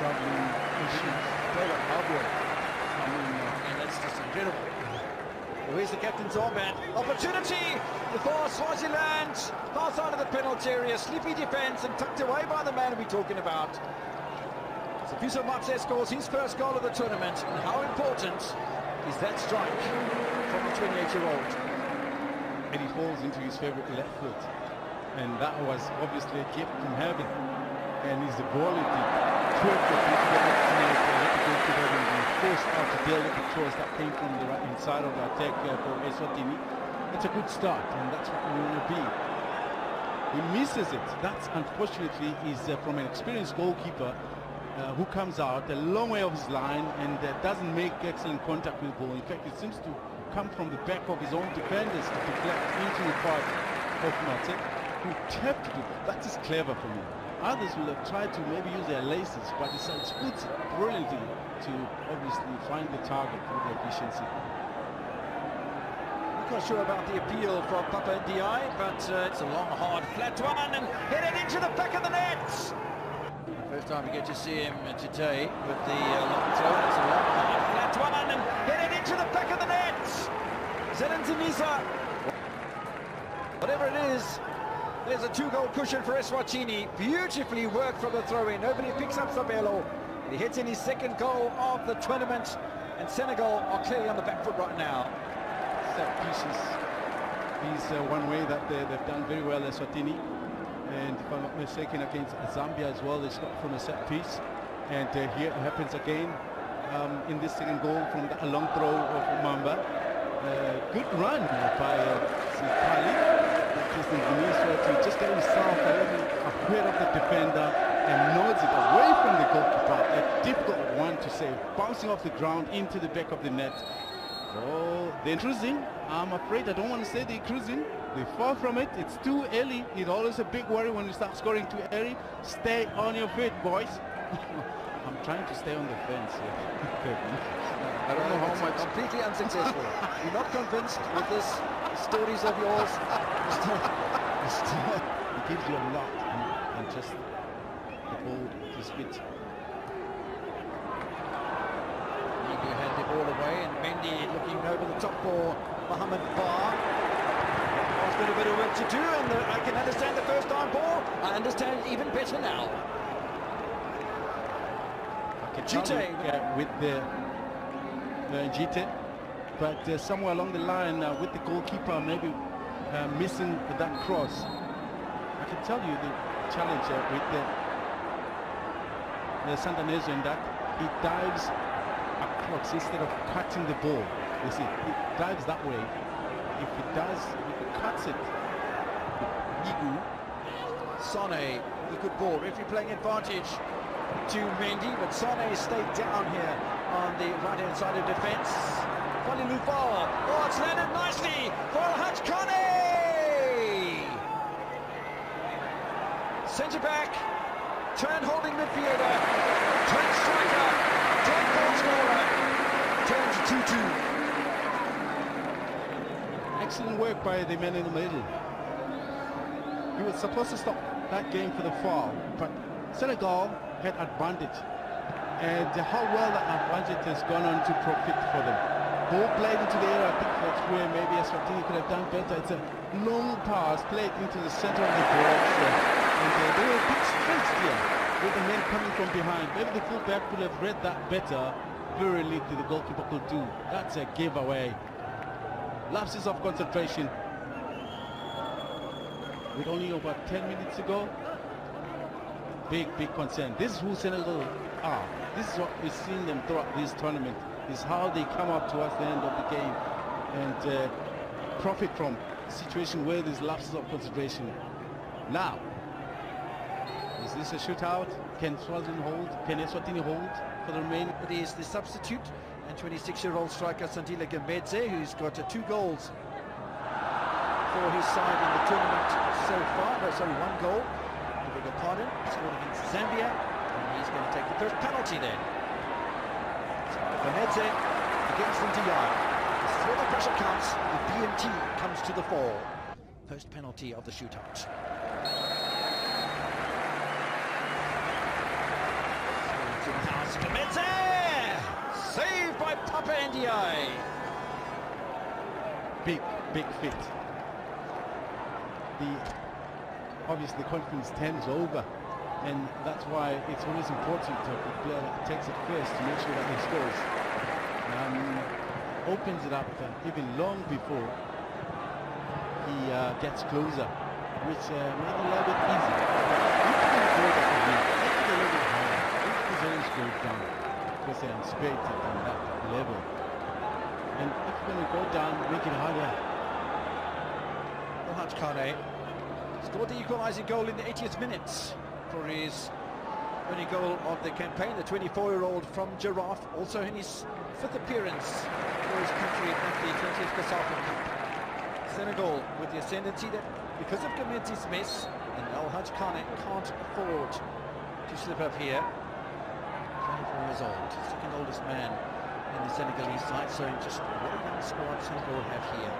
traveling issues. And that's just incredible. Where's the captain's armband? Opportunity for Swaziland. Far side of the penalty area. Sleepy defence and tucked away by the man we're talking about. Sifiso Matse scores his first goal of the tournament. And how important is that strike from the 28-year-old? And he falls into his favourite left foot. And that was obviously a gift from heaven. And his ability to forced out to deal with the choice that came from the right hand side of the attack for Eswatini. It's a good start, and that's what we want to be. He misses it. That's unfortunately is from an experienced goalkeeper who comes out a long way off his line and doesn't make excellent contact with the ball. In fact, it seems to come from the back of his own defenders to deflect into the part of Mate, who tapped it. That is clever for me. Others will have tried to maybe use their laces, but it's good brilliantly to obviously find the target with the efficiency. I'm not sure about the appeal from Papa Ndiaye, but it's a long, hard, flat one and headed into the back of the net. First time we get to see him today with the long throw. It's a long, hard, flat one and headed into the back of the net. Zelenzinisa. Whatever it is, there's a two-goal cushion for Eswatini. Beautifully worked from the throw-in. Nobody picks up Sabelo. He hits in his second goal of the tournament. And Senegal are clearly on the back foot right now. Set pieces is one way that they've done very well, Eswatini. And if I'm not mistaken, against Zambia as well, they stopped from a set piece. And here it happens again in this second goal from a long throw of Mamba. Good run by Sipali. To just get himself a little ahead of the defender and nods it away from the goalkeeper. A difficult one to save, bouncing off the ground into the back of the net. Oh, they're cruising. I'm afraid I don't want to say they're cruising. They fall from it. It's too early. It's always a big worry when you start scoring too early. Stay on your feet, boys. I'm trying to stay on the fence here. I don't know how much. Completely unsuccessful. You're not convinced with this stories of yours. It gives you a lot and just the ball to spit. Maybe you hand the ball away and Mendy looking over the top for Mohamed Bar. There's got a bit of work to do, and I can understand the first time ball. I understand it even better now. Jite with the Jite, but somewhere along the line with the goalkeeper maybe missing that cross. I can tell you the challenge with the Santanese in that he dives across instead of cutting the ball. You see, he dives that way. If he does, if he cuts it, Igu, Sane, the good ball. Referee playing advantage to Mendy, but Sane stayed down here on the right-hand side of defence. Kalidou, oh, it's landed nicely for Hachkane! Centre back, turn holding midfielder, turn striker, turn goal scorer, turns 2-2. Excellent work by the man in the middle. He was supposed to stop that game for the foul, but Senegal had advantage, and how well that advantage has gone on to profit for them. Ball played into the air. I think that's where maybe Eswatini could have done better. It's a long pass played into the center of the box, and they were a bit stretched here with the men coming from behind. Maybe the fullback could have read that better. Very little the goalkeeper could do. That's a giveaway. Lapses of concentration. With only about 10 minutes to go. Big concern. This is who Senegal are. This is what we've seen them throughout this tournament. Is how they come up towards the end of the game and profit from a situation where there's lapses of concentration. Now, is this a shootout? Can Swaziland hold? Can Eswatini hold for the remaining? It is the substitute and 26-year-old striker Sandile Gembedze, who's got 2 goals for his side in the tournament so far. No, sorry, 1 goal. I beg your pardon. He scored against Zambia, and he's going to take the first penalty then. Gana against Ndiaye. This is where the pressure counts. The BMT comes to the fore. First penalty of the shootout. Saved by Papiss Ndiaye. Big fit. Obviously the confidence tends over, and that's why it's always important to have the player that takes it first to make sure that he scores. Opens it up even long before he gets closer, which made it a little bit easy. Zones go down because they're anticipated on that level, and if you're going to go down, make it harder. Kouyaté scored the equalising goal in the 80th minute for his only goal of the campaign. The 24-year-old from Giraffe, also in his 5th appearance for his country at the 20th Cosafa Cup. Senegal with the ascendancy that, because of Gamendi's mess, and Kouyaté can't afford to slip up here. 24 years old, second oldest man in the Senegalese side, so just what a young squad Senegal have here.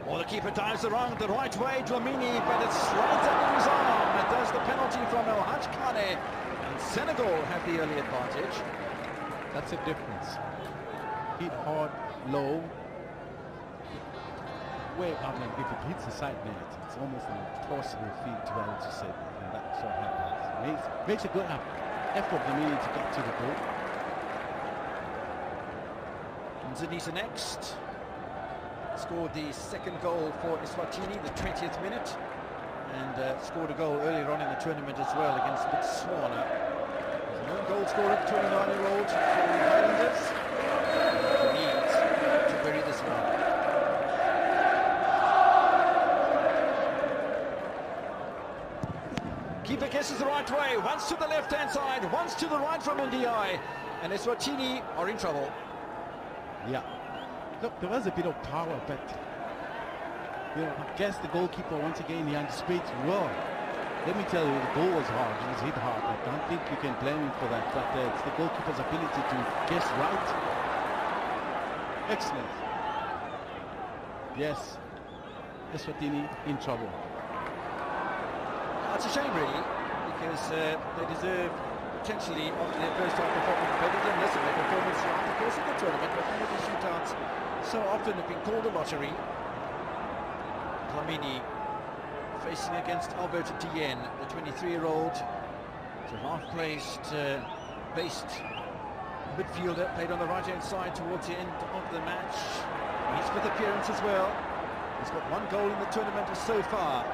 Oh, the keeper dives around the right way, Demi, but it's right under his arm. That does the penalty from Kouyaté, and Senegal have the early advantage. That's a difference. Hit hard, low. Way up, and if it hits the side net, it's almost an impossible feat to be able to save it, and that's what happens. Makes a good effort for me to get to the goal. Tanzania next. Scored the second goal for Eswatini, the 20th minute, and scored a goal earlier on in the tournament as well against Botswana. There's an own goal scorer, 29-year-old for the Highlanders. He needs to bury this one. Keeper guesses the right way, once to the left-hand side, once to the right from Ndiaye, and Eswatini are in trouble. Yeah. Look, there was a bit of power, but I guess the goalkeeper once again he anticipates well. Let me tell you, the goal was hard. It was hit hard. I don't think you can blame him for that. But it's the goalkeeper's ability to guess right. Excellent. Yes, Eswatini in trouble. It's a shame, really, because they deserve potentially after their first half performance better than this, and their performance throughout the course of the tournament. But penalty shootouts so often have been called a lottery. Dlamini facing against Alfred Ndiaye, the 23-year-old. It's a half-placed, based midfielder, played on the right-hand side towards the end of the match. His 5th appearance as well. He's got 1 goal in the tournament so far.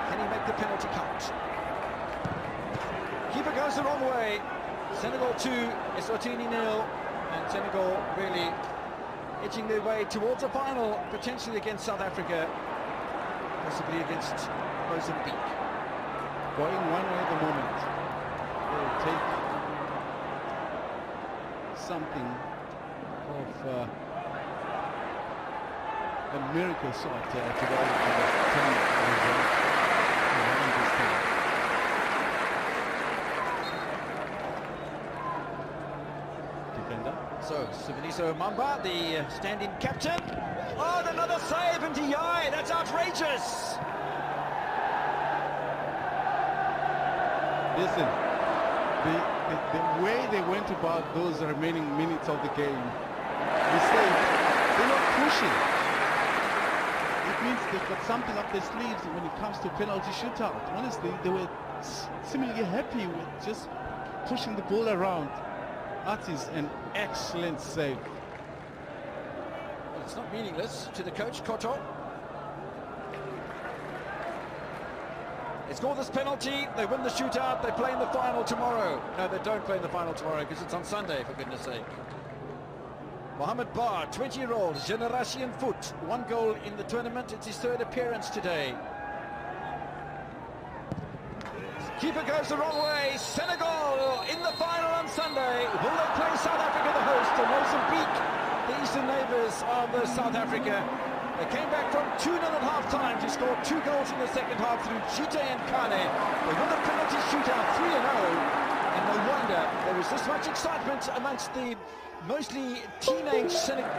Can he make the penalty count? Keeper goes the wrong way. Senegal 2, Eswatini 0, and Senegal really edging their way towards a final, potentially against South Africa, possibly against Mozambique. Going one way at the moment. They'll take something of a miracle sort to go to the 10th result. So, Sivaniso Mamba, the stand-in captain. Oh, and another save, and Diao, that's outrageous! Listen, the way they went about those remaining minutes of the game, they're not pushing. It means they've got something up their sleeves when it comes to penalty shootout. Honestly, they were seemingly happy with just pushing the ball around. That is an excellent save. Well, it's not meaningless to the coach, Koto. They score this penalty, they win the shootout, they play in the final tomorrow. No, they don't play in the final tomorrow because it's on Sunday, for goodness sake. Mohamed Bar, 20-year-old, Generation Foot, 1 goal in the tournament. It's his 3rd appearance today. Keeper goes the wrong way. Senegal in the final on Sunday. Will they play South Africa the host, or Mozambique, the eastern neighbours of South Africa? They came back from 2-0 at half-time to score 2 goals in the second half through Chite and Kane. They won the penalty shootout 3-0, and no wonder there was this much excitement amongst the mostly teenage Senegal.